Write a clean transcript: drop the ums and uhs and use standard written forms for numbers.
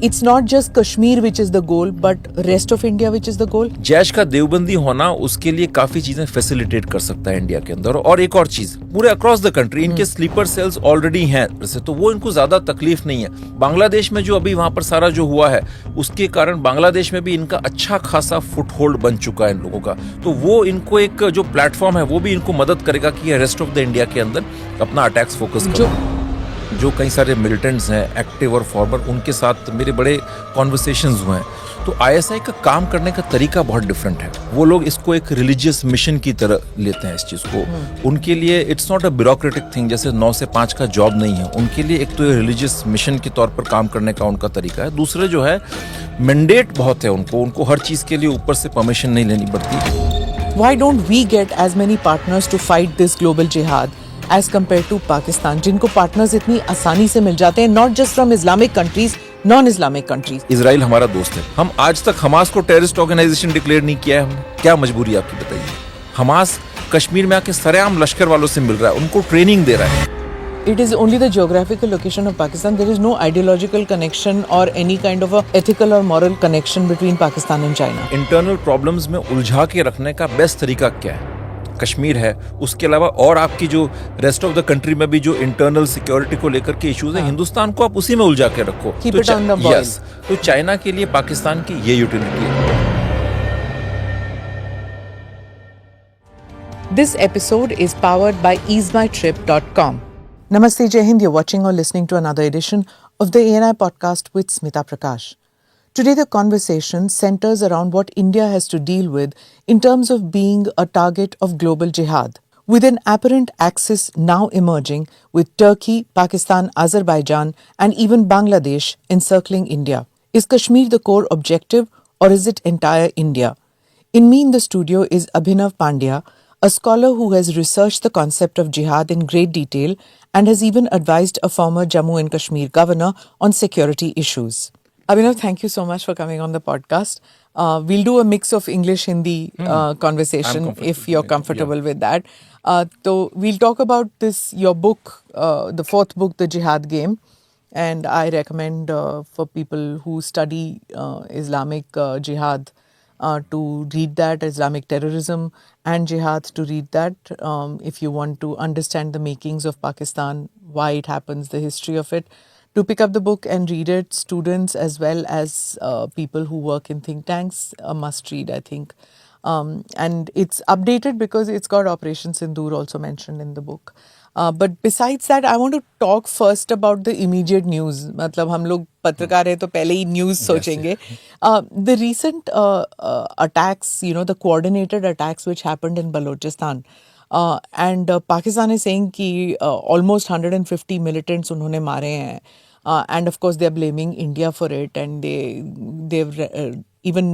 it's not just Kashmir which is the goal, but rest of India which is the goal. Jaish का देवबंदी होना उसके लिए काफी चीजें फैसिलिटेट कर सकता है इंडिया के अंदर। और एक और चीज, पूरे अक्रॉस द कंट्री इनके स्लीपर सेल्स ऑलरेडी हैं वैसे, तो वो इनको ज्यादा तकलीफ नहीं है। बांग्लादेश में जो अभी वहां पर सारा जो हुआ है उसके कारण बांग्लादेश में भी इनका अच्छा खासा फुटहोल्ड बन चुका है इन लोगों का, तो वो इनको एक जो प्लेटफॉर्म है वो भी इनको मदद करेगा कि रेस्ट ऑफ द इंडिया के अंदर अपना अटैक्स फोकस करो। जो कई सारे मिलिटेंट्स हैं एक्टिव और फॉर्मर, उनके साथ मेरे बड़े कॉन्वर्सेशंस हुए हैं, तो आईएसआई का काम करने का तरीका बहुत डिफरेंट है। वो लोग इसको एक रिलीजियस मिशन की तरह लेते हैं इस चीज़ को। उनके लिए it's not a bureaucratic thing, जैसे 9 से 5 का जॉब नहीं है। उनके लिए एक तो रिलीजियस मिशन के तौर पर काम करने का उनका तरीका है। दूसरे जो है मैंडेट बहुत है उनको हर चीज़ के लिए ऊपर से परमिशन नहीं लेनी पड़ती। Why don't we get as many partners to fight this global jihad as compared to Pakistan, जिनको पार्टनर्स इतनी आसानी से मिल जाते हैं, not just from Islamic countries, non-Islamic countries. Israel हमारा दोस्त है। हम आज तक हमास को टेररिस्ट ऑर्गेनाइजेशन डिक्लेयर नहीं किया है हमने। क्या मजबूरी आपकी बताइए? हमास कश्मीर में आके सरेआम लश्कर वालों से मिल रहा है, उनको ट्रेनिंग दे रहा है। It is only the geographical location of Pakistan. There is no ideological connection or any kind of a ethical or moral connection between Pakistan and China. Internal problems में उलझा के रखने का बेस्ट तरीका क्या है? कश्मीर है, उसके अलावा और आपकी जो रेस्ट ऑफ द कंट्री में भी जो इंटरनल सिक्योरिटी को लेकर के इश्यूज है, हिंदुस्तान को आप उसी में उलझा के रखो। Keep it on the boil. Yes, तो चाइना के लिए पाकिस्तान की ये यूटिलिटी है। This episode is powered by easemytrip.com. Namaste, Jai Hind. You're watching or listening to another edition of the ANI podcast with Smita Prakash. Today, the conversation centers around what India has to deal with in terms of being a target of global jihad. With an apparent axis now emerging with Turkey, Pakistan, Azerbaijan, and even Bangladesh encircling India. Is Kashmir the core objective, or is it entire India? In me in the studio is Abhinav Pandya, a scholar who has researched the concept of jihad in great detail and has even advised a former Jammu and Kashmir governor on security issues. Abhinav, thank you so much for coming on the podcast. We'll do a mix of English-Hindi conversation if you're comfortable with that. So we'll talk about this, your book, the fourth book, The Jihad Game. And I recommend for people who study Islamic jihad to read that, Islamic terrorism and jihad, to read that if you want to understand the makings of Pakistan, why it happens, the history of it. To pick up the book and read it, students as well as people who work in think tanks, a must read, I think. And it's updated because it's got Operation Sindoor also mentioned in the book. But besides that, I want to talk first about the immediate news. मतलब हम लोग पत्रकार हैं तो पहले ही news सोचेंगे. The recent attacks, the coordinated attacks which happened in Balochistan, and Pakistan is saying कि almost 150 militants उन्होंने मारे हैं. And of course, they're blaming India for it, and they've even